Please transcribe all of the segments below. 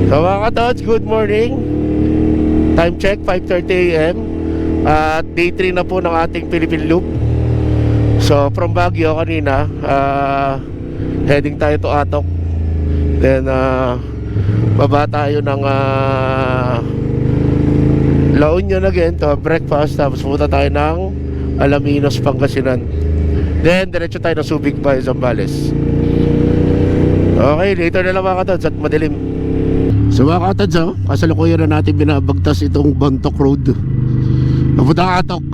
So mga katods, good morning. Time check, 5:30 AM. At day 3 na po ng ating Philippine Loop. So from Baguio kanina, heading tayo to Atok. Then baba tayo ng La Union again to breakfast. Tapos pupunta tayo ng Alaminos, Pangasinan. Then diretso tayo ng Subic by Zambales. Okay, later na lang mga katods at madilim. So mga katods, kasalukuyan na natin binabagtas itong Bontoc Road papuntang Atok.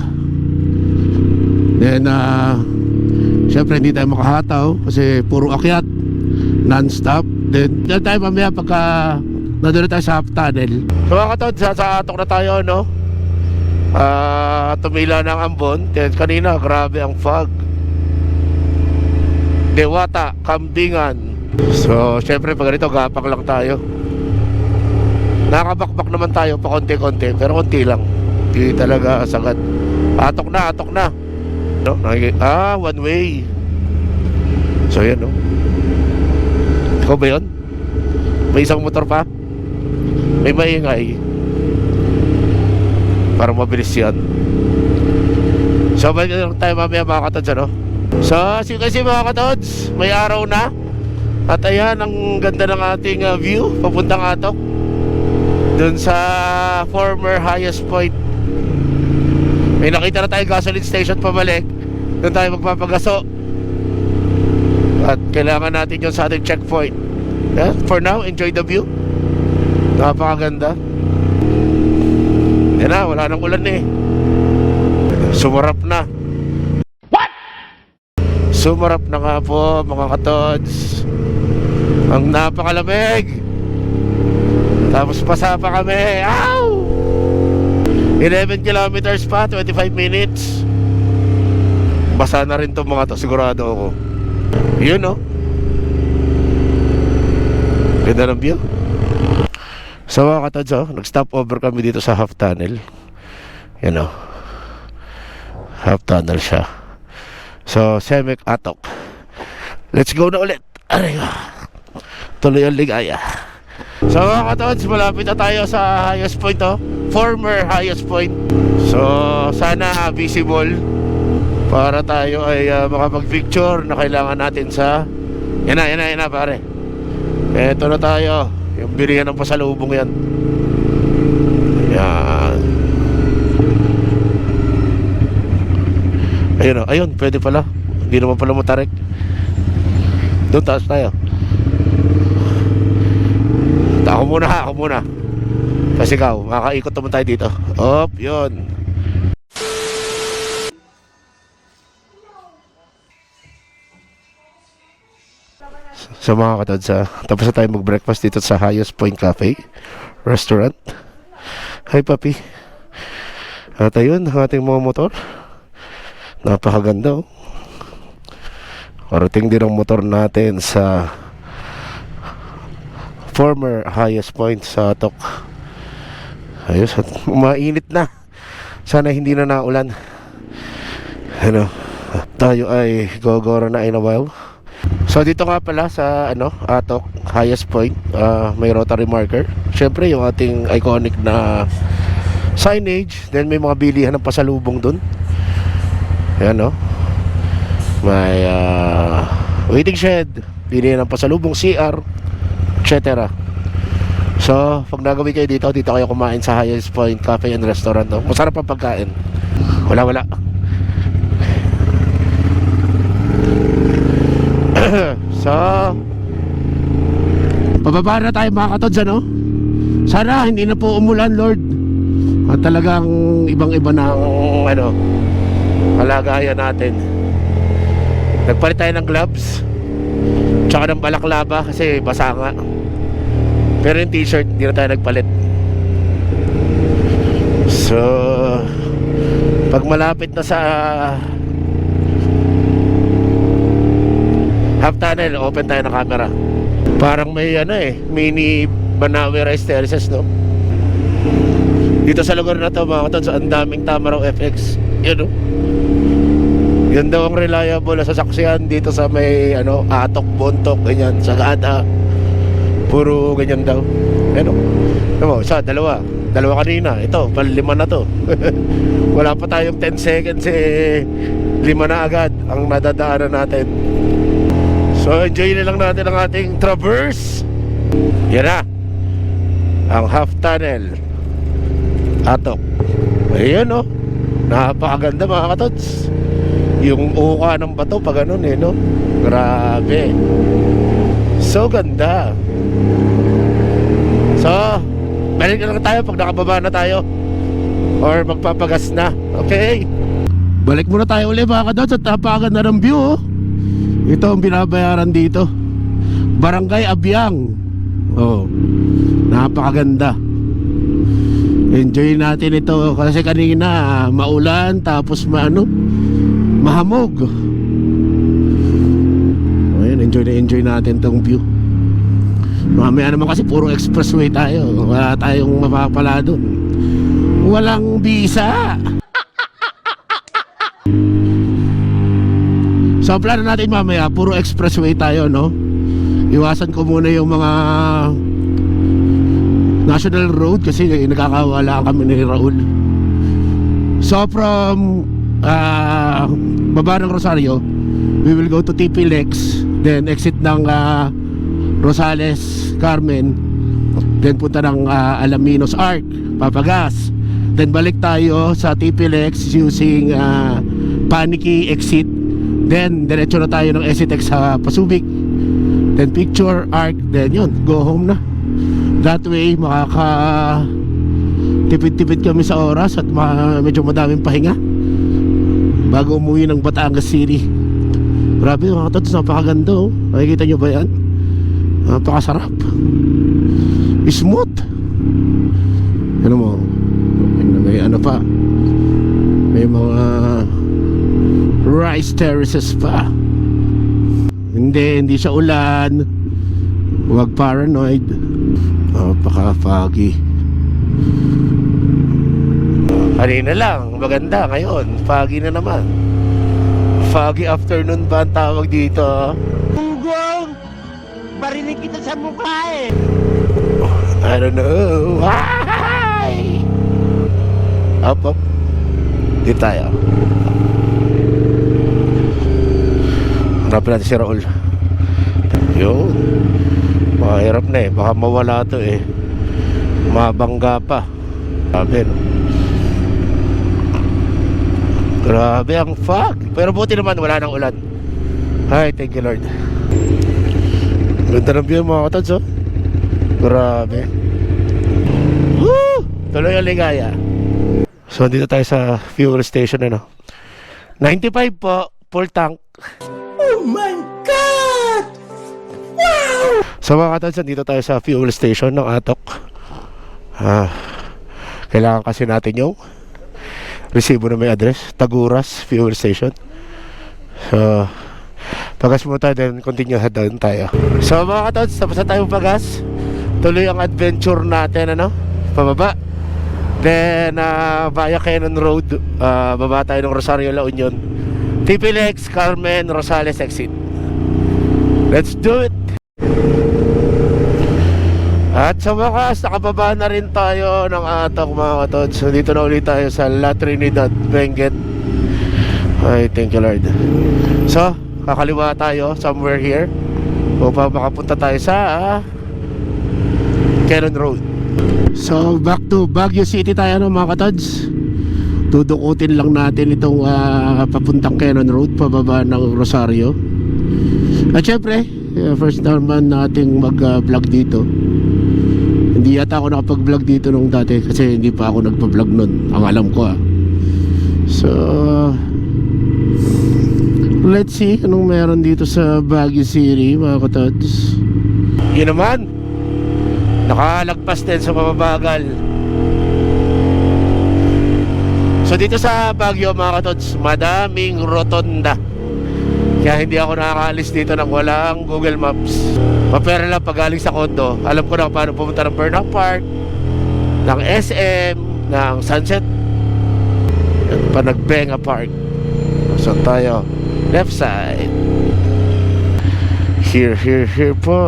Then syempre hindi tayo makahataw kasi puro akyat non-stop. Then dyan tayo mamaya pagka nandun na tayo sa half tunnel. So mga katods, sa Atok na tayo, no? Tumila ng ambon. Then kanina grabe ang fog. Dewata, Kambingan. So syempre pag ganito gapak lang tayo. Nakabakbak naman tayo pa konti-konti, pero konti lang. Hindi talaga sagad. Atok na no? One way. So yan, no? Ikaw ba yun? May isang motor pa? May maingay. Para mabilis yan. So balik lang tayo mamaya mga katods, ano? So kasi mga katods, may araw na. At ayan, ang ganda ng ating view papuntang Atok, dun sa former highest point. May nakita na tayo gasoline station pabalik. Doon tayo magpapagaso. At kailangan natin yun sa ating checkpoint. Yeah, for now, enjoy the view. Napakaganda. Yan na, wala nang ulan eh. Sumarap na. What? Sumarap na nga po mga katods. Ang napakalamig. Tapos pasa pa kami. Ow! 11 kilometers pa, 25 minutes. Basa na rin to mga to, sigurado ako. Yun, no? Ganda ng view. So mga katods, nag-stop over kami dito sa half tunnel. Yan, no? Half tunnel siya. So, Semek Atok. Let's go na ulit. Aray, tuloy ang ligaya. So mga katods, malapit na tayo sa highest point, former highest point. So sana visible para tayo ay makapag-picture na kailangan natin sa yan na pare. Eto na tayo, yung bilihan ng pasalubong yan. Yan. Ayun, pwede pala. Hindi naman pala matarik. Doon taas tayo. Ako muna. Kasi ikaw, makakaikot naman tayo dito. Op, yun. So mga katods, tapos na tayo mag-breakfast dito sa Highest Point Cafe Restaurant. Hi papi. At ayun, ang ating mga motor. Napakaganda, oh. Karating din ang motor natin sa former highest point sa Atok. Ayos, at mainit na. Sana hindi na naulan. Ano, tayo ay gogoro na in a while. So dito nga pala sa Atok highest point, may rotary marker. Syempre yung ating iconic na signage. Then may mga bilihan ng pasalubong dun. Ayan, no? May waiting shed, bilihan ng pasalubong, CR, etc. So pag nagawi kayo dito kayo kumain sa Highest Point Cafe and Restaurant, no? Masarap ang pagkain. Wala So pababa na tayo mga katods, ano? Sana hindi na po umulan, Lord. At talagang ibang-iba na ang kalagayan natin. Nagpalit tayo ng gloves tsaka ng balaklava kasi basa nga. Pero yung t-shirt hindi na tayo nagpalit. So pag malapit na sa half tunnel, open tayo ng camera. Parang may mini Banawe rice terraces, no? Dito sa lugar na to mga katods, ang daming Tamaraw FX. Yun, no? Yan daw ang reliable na sasaksihan dito sa may Atok, Bontoc, ganyan, Sagada, Puro ganyan daw. Ano? Ano, isa, dalawa kanina. Ito, palima na to. Wala pa tayong 10 seconds eh, 5 na agad ang nadadaanan natin. So enjoy na lang natin ang ating traverse. Yan na ang half tunnel Atok. Ayan o, napakaganda mga katods. Yung uka ng bato pag ganun eh, no? Grabe. So ganda. So balik na lang tayo pag nakababa na tayo or magpapagas na. Okay, balik muna tayo ulit mga katods. At napakaganda ng view oh. Ito ang binabayaran dito, Barangay Abyang. Oh, napakaganda. Enjoy natin ito kasi kanina maulan tapos mahamog. Ayun, enjoy natin tong view. Mamaya naman kasi puro expressway tayo. Wala tayong mapapala doon. Walang bisa. So plano natin mamaya puro expressway tayo, no? Iwasan ko muna yung mga national road kasi nagkakawala kami ni Raul. So from baba ng Rosario, we will go to TP Lex, then exit ng Rosales, Carmen, then punta ng Alaminos Arc, papagas, then balik tayo sa TP Lex using Paniki exit, then diretso na tayo ng SCTEX sa Pasubik, then Picture Arc, then yun, go home na. That way tipid-tipid kami sa oras at medyo madaming pahinga bago umuwi ng Batangas City. Grabe mga katods, napakaganda oh. Nakikita nyo ba yan? Napakasarap, smooth. Ano mo, may ano pa, may mga rice terraces pa. Hindi siya ulan. Huwag paranoid. Napaka-foggy. Kanina lang maganda, ngayon foggy na naman. Foggy afternoon ba ang tawag dito? Gunggong! Barinig kita sa mukha eh. I don't know. Hi! Up. Dito tayo. Hanapin natin si Raul. Yun, mahirap na eh, baka mawala to eh, mabangga pa. Grabe no? Grabe ang fog. Pero buti naman wala nang ulan. Ay, thank you Lord. Ganda ng view mga katods oh. Grabe. Woo! Tuloy ang ligaya. So dito tayo sa fuel station, ano, 95 po, full tank. Oh my God! Wow! So mga katods, dito tayo sa fuel station ng Atok. Kailangan kasi natin yung resibo na may address, Taguras Fuel Station. So pagas muna tayo, then continue head down tayo. So mga katods, tapos na tayong pagas. Tuloy ang adventure natin, ano, pababa. Then via Cannon Road, baba tayo ng Rosario, La Union, TP Lex, Carmen, Rosales exit. Let's do it. At sa wakas, nakababa na rin tayo ng Atok mga katods. So dito na ulit tayo sa La Trinidad, Benguet. Ay, thank you Lord. So kakaliwa tayo somewhere here upang makapunta tayo sa Cannon Road. So back to Baguio City tayo, no, mga katods. Dudukutin lang natin itong papuntang Cannon Road, pababa ng Rosario. At syempre, first naman nating mag-vlog dito. Hindi yata ako nakapag-vlog dito nung dati kasi hindi pa ako nagpa-vlog nun, ang alam ko So let's see anong meron dito sa Baguio City mga katods. Yun naman, nakalagpas din sa mababagal. So dito sa Baguio mga katods, madaming rotonda. Kaya hindi ako nakakaalis dito nang walang Google Maps. Mapera lang pag galing sa condo, alam ko na paano pumunta ng Burnham Park, ng SM, ng Sunset, at pa nag-Benga Park. So tayo, left side. Here po.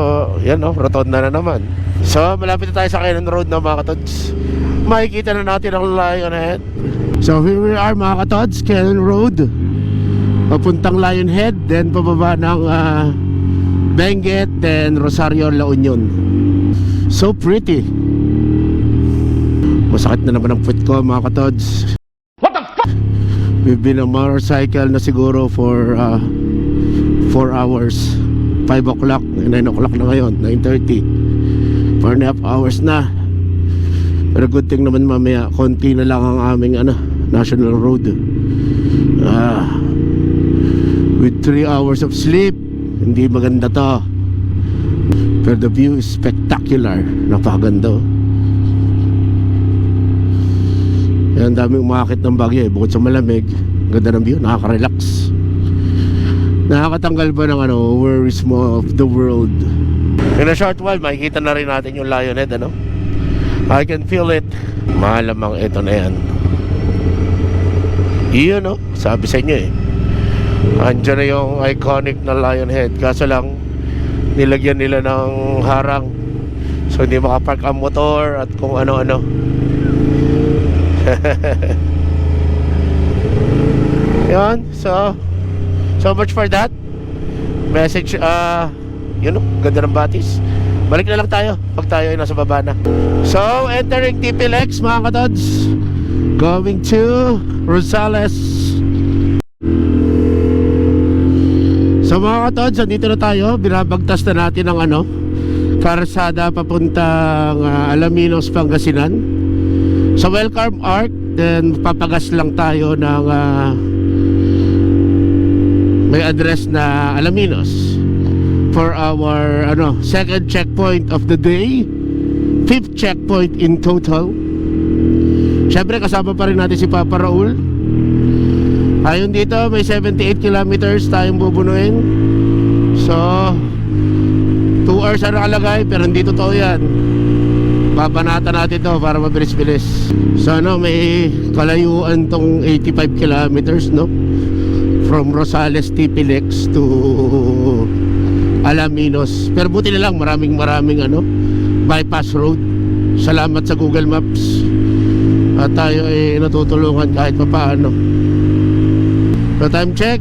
Yan o, rotonda na naman. So, malapit na tayo sa Cannon Road na mga katods. Makikita na natin ang Lionhead. So, here we are mga katods, Cannon Road. Papuntang Lionhead, then pababa ng Benguet, then Rosario, La Union. So pretty. Masakit na naman ang puwet ko mga katods. What the fuck? We've been on motorcycle na siguro for 4 hours. 5 o'clock, 9 o'clock na ngayon, 9:30. 4.5 hours na. Pero good thing naman mamaya, konti na lang ang aming national road. With 3 hours of sleep, hindi maganda to. Pero the view is spectacular. Napakaganda. Yan, daming umakit ng Baguio bukod sa malamig. Ganda ng view, nakaka-relax. Nakakatanggal ba ng worries mo of the world. In a short while, makikita na rin natin yung Lionhead, I can feel it. Malamang ito na yan. Iyon, sabi sa inyo andyan na yung iconic na Lionhead. Kaso lang, nilagyan nila ng harang. So hindi makapark ang motor at kung ano-ano. Yan, so much for that. Message, ganda ng batis. Balik na lang tayo pag tayo ay nasa baba na. So, entering TPLX mga katods. Going to Rosales. So mga katods, andito na tayo. Binabagtas na natin ang karsada papuntang Alaminos, Pangasinan. Sa Welcome Arc, then papagas lang tayo ng may address na Alaminos for our second checkpoint of the day, 5th checkpoint in total. Syempre kasama pa rin natin si Papa Raul. Ayon dito, may 78 kilometers tayong bubunuin. So 2 hours na nakalagay, pero hindi totoo yan. Babanatan natin to para mabilis-bilis. So may kalayuan tong 85 kilometers, from Rosales TPLX to Alaminos. Pero buti na lang, maraming bypass road. Salamat sa Google Maps. At tayo ay natutulungan kahit papaano. So time check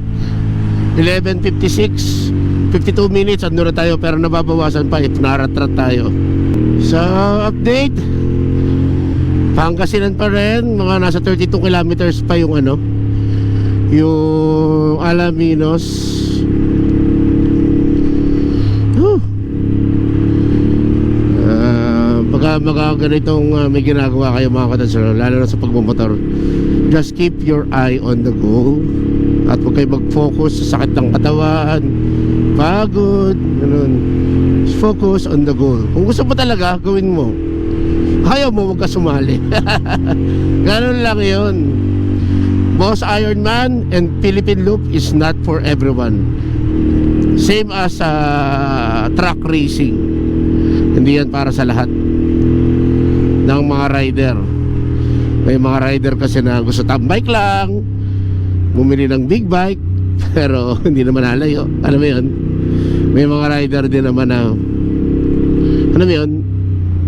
11:56, 52 minutes. Ando na tayo, pero nababawasan pa if naratrat tayo. So update, Pangasinan pa rin. Mga nasa 32 kilometers pa yung yung Alaminos. Pagka ganitong may ginagawa kayo mga katods, lalo na sa pagmumotor, just keep your eye on the goal. At huwag kayo mag-focus sa sakit ng katawan, pagod, ganun. Focus on the goal. Kung gusto mo talaga, gawin mo. Ayaw mo, huwag ka sumali. Ganun lang yun. Boss Ironman and Philippine Loop is not for everyone. Same as track racing. Hindi yan para sa lahat ng mga rider. May mga rider kasi na gusto tambike lang, bumili ng big bike, pero hindi naman lalayo. Alam mo yun? May mga rider din naman na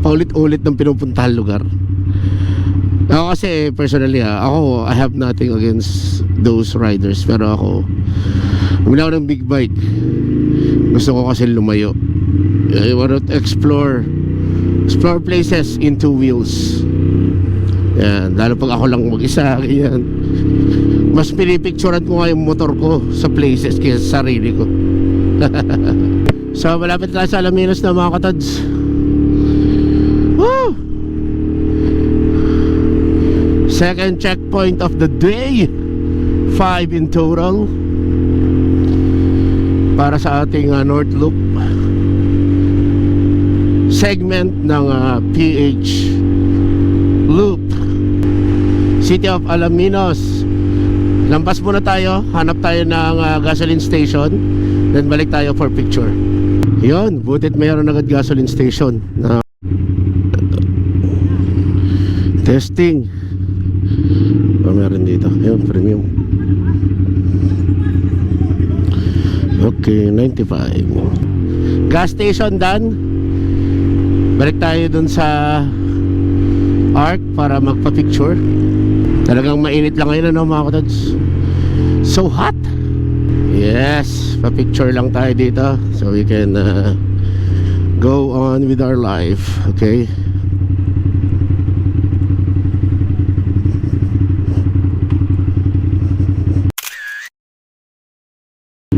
paulit-ulit ng pinupuntahan lugar. Ako kasi personally I have nothing against those riders, pero ako bumili ako ng big bike. Gusto ko kasi lumayo. I want to explore places in 2 wheels. Yan, lalo pag ako lang mag-isa, ganyan. Mas pinipicturean ko nga yung motor ko sa places kaysa sa sarili ko. So malapit tayo sa Alaminos na mga katods. Woo! Second checkpoint of the day, 5 in total para sa ating North Loop segment ng PH Loop. City of Alaminos. Lampas muna tayo, hanap tayo ng gasoline station, then balik tayo for picture. Yun, butit mayroon agad gasoline station na testing. Meron dito, yun, premium. Okay, 95. Gas station done. Balik tayo dun sa Arc para magpa-picture. Talagang mainit lang ngayon, ano mga katods? So hot. Yes, pa-picture lang tayo dito so we can go on with our life. Okay.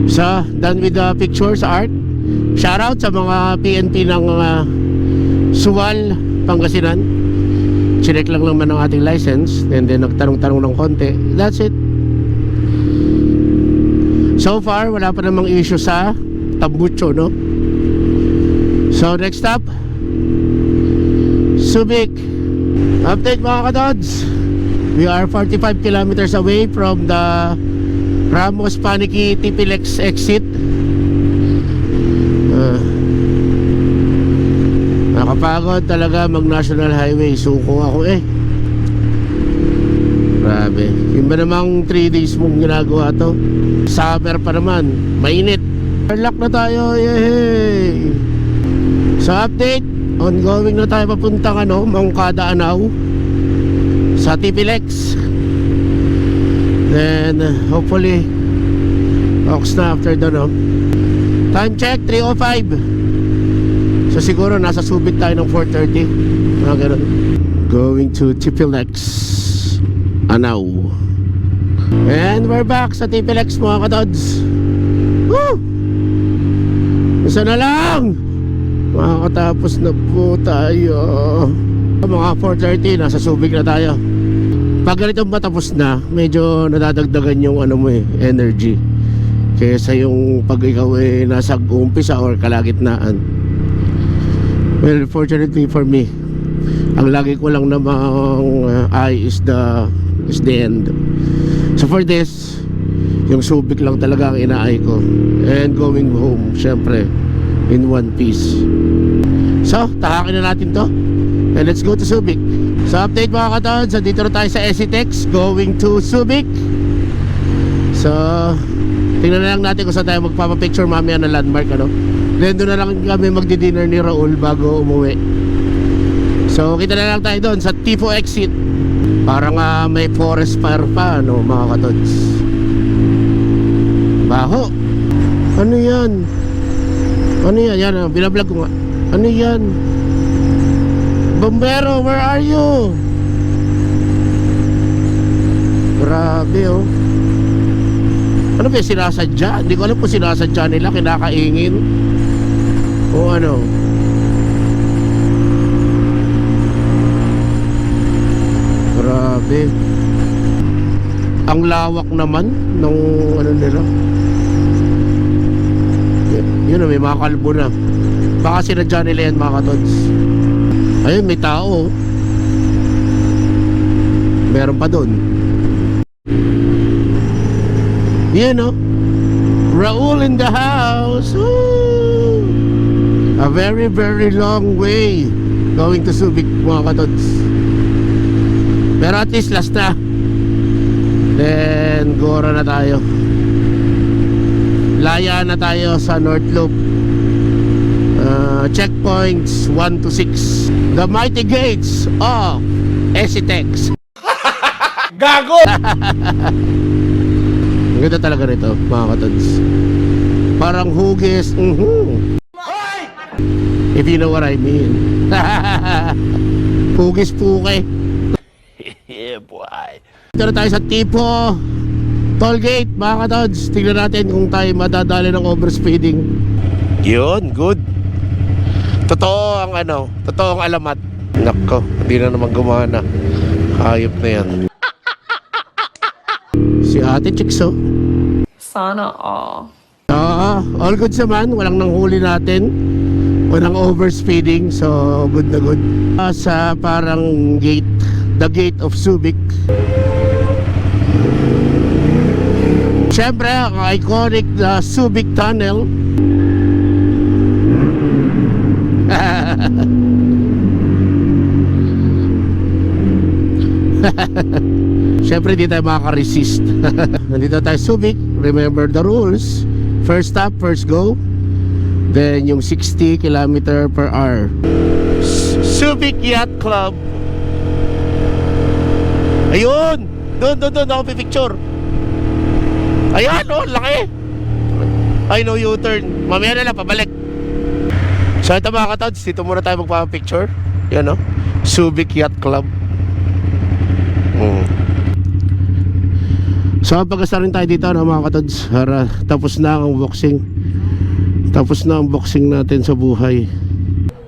So, done with the pictures, art. Shout out sa mga PNP ng Suwal, Pangasinan. Chinek lang naman ang ating license and then nagtanong-tanong ng konti. That's it. So far, wala pa namang issue sa Tambucho, no? So, next stop, Subic. Update mga katods. We are 45 kilometers away from the Ramos Paniqui Tipilex exit. Nakapagod talaga mag National Highway. Suko ako eh. Grabe. Yung ba namang 3 days mong ginagawa to? Summer pa naman. Mainit. Lock na tayo. Yay! So update, ongoing na tayo papuntang Mangkada Anao sa Tipilex. Then hopefully Oxna after doon, Time check 3:05. So siguro nasa Subic tayo ng 4:30. Mga ganun. Going to Tipilex Anao. And we're back sa Tipilex mga katods. Woo! Isa na lang. Makakatapos na po tayo. Mga 4:30 nasa Subic na tayo. Pag ganito matapos na, medyo nadadagdagan yung energy kaysa yung pag ikaw nasa umpisa or kalagitnaan. Well, fortunately for me, ang lagi ko lang namang eye is the end. So for this, yung Subic lang talaga ang ina-eye ko. And going home, syempre, in one piece. So, takakin na natin to. And let's go to Subic. So update mga katods, dito na tayo sa Esitex going to Subic. So tingnan na lang natin kung saan tayo magpapapicture mamaya na landmark Then doon na lang kami magdi-dinner ni Raul bago umuwi. So kita na lang tayo doon sa Tifo exit. Parang may forest fire pa mga katods. Baho. Ano yan? Yan binablog ko nga. Ano yan? Bombero, where are you? Grabe Ano ba sinasadya? Hindi ko alam kung sinasadya nila, kinakaingin o ano. Grabe. Ang lawak naman ng nila. Yun may mga kalbo na. Baka sinadya nila yan mga katods. Ayun, may tao. Meron pa doon. Yan Raul in the house. Woo! A very very long way going to Subic mga katods. Pero at least last na. Then Gora na tayo. Laya na tayo sa North Loop. Checkpoints 1 to 6. The mighty gates of Esitex. Gago! Ang ganda talaga nito mga katods. Parang hugis. If you know what I mean. Hugis puke. Yeah boy. Ito na tayo sa Tipo Tollgate mga katods. Tingnan natin kung tayo madadali ng overspeeding. Yun, good. Totoo ang totoo ang alamat. Nako, hindi na naman gumana. Hayop na yan. Si Ate Chicks Sana all. All good naman. Walang nanghuli natin. Walang overspeeding. So, good na good. Sa parang gate. The gate of Subic. Siyempre, ang iconic Subic Tunnel. Siyempre di tayo makaka-resist. Nandito tayo Subic. Remember the rules. First stop, first go. Then yung 60 km per hour. Subic Yacht Club. Ayun! Doon ako pipicture. Ayan, oh, laki. I know U-turn. Mamaya na lang, pabalik. So ito mga katods, dito muna tayo magpapicture. Yan, oh, Subic Yacht Club. So pagkasta rin tayo dito, no, mga katods. Tapos na ang boxing. Tapos na ang boxing natin sa buhay.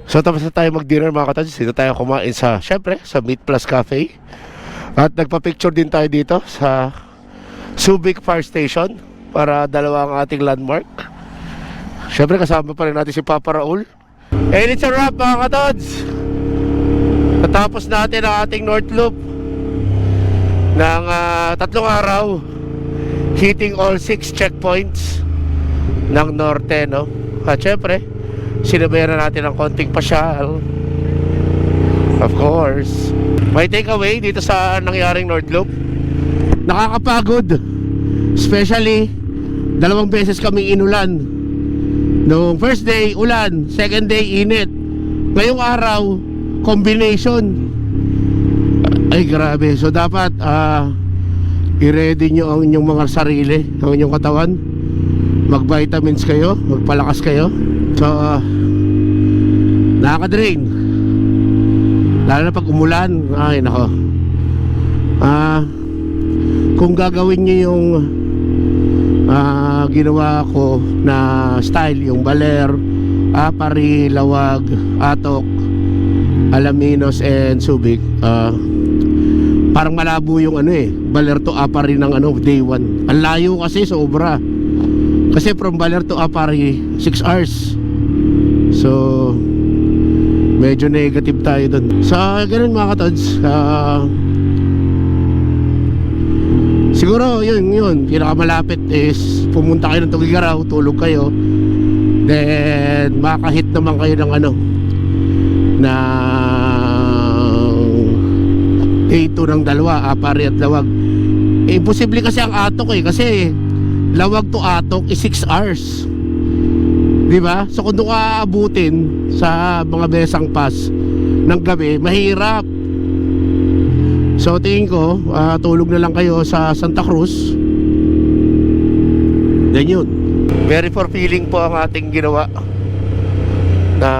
So tapos na tayo mag-dinner mga katods. Dito tayo kumain sa, syempre, sa Meat Plus Cafe. At nagpa-picture din tayo dito sa Subic Fire Station para dalawa ang ating landmark. Syempre kasama pa rin natin si Papa Raul. And it's a wrap mga katods. Natapos natin ang ating North Loop ng 3 araw, hitting all 6 checkpoints ng Norte, no? At syempre sinabayan natin ang konting pasyal. Of course, may takeaway dito sa nangyaring North Loop. Nakakapagod. Especially 2 beses kaming inulan. Noong first day, ulan. Second day, init. Ngayong araw, combination. Ay grabe. So dapat i-ready nyo ang inyong mga sarili, ang inyong katawan. Mag-vitamins kayo, magpalakas kayo. So nakaka-drain. Lalo na pag umulan. Ay nako. Kung gagawin nyo yung ginawa ko na style, yung Baler, Apari, Lawag, Atok, Alaminos and Subic, parang malabo yung Baler to Apari ng day 1. Ang layo kasi, sobra. Kasi from Baler to Apari 6 hours. So medyo negative tayo dun. So ganun mga katods. Siguro yun pinakamalapit is pumunta kayo ng Tugigaraw, tulog kayo, then makahit naman kayo ng na A2 ng dalawa, Apari at Lawag. Imposible kasi ang Atok kasi Lawag to Atok is 6 hours, diba? So kung doon ka aabutin sa mga Besang Pass ng gabi, mahirap. So tingin ko, tulog na lang kayo sa Santa Cruz. Then yun. Very fulfilling po ang ating ginawa na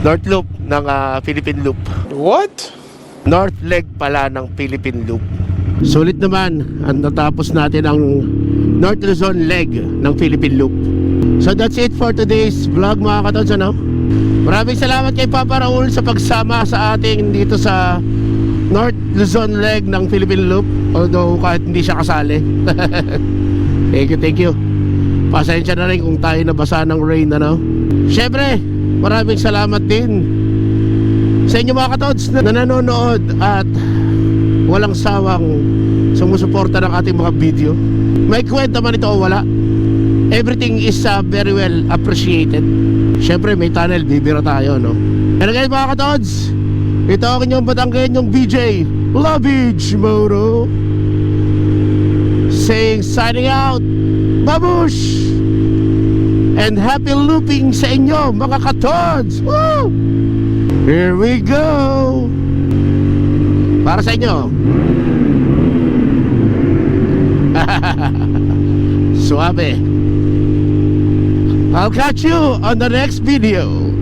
North Loop ng Philippine Loop. What? North leg pala ng Philippine Loop. Sulit naman ang natapos natin ang North Luzon leg ng Philippine Loop. So that's it for today's vlog mga katods, Maraming salamat kay Papa Raul sa pagsama sa ating dito sa North Luzon leg ng Philippine Loop. Although kahit hindi siya kasali. Thank you. Pasensya na rin kung tayo nabasa ng rain, Syempre, maraming salamat din sa inyo mga katods na nanonood at walang sawang sumusuporta ng ating mga video. May kwenta man ito o wala, everything is very well appreciated. Syempre may tunnel, bibira tayo, And again mga katods, ito ang inyong Batanggenyong BJ Lovage Moto saying signing out, babush! And happy looping sa inyo mga katods. Woo! Here we go! Para sa inyo. Suave. I'll catch you on the next video.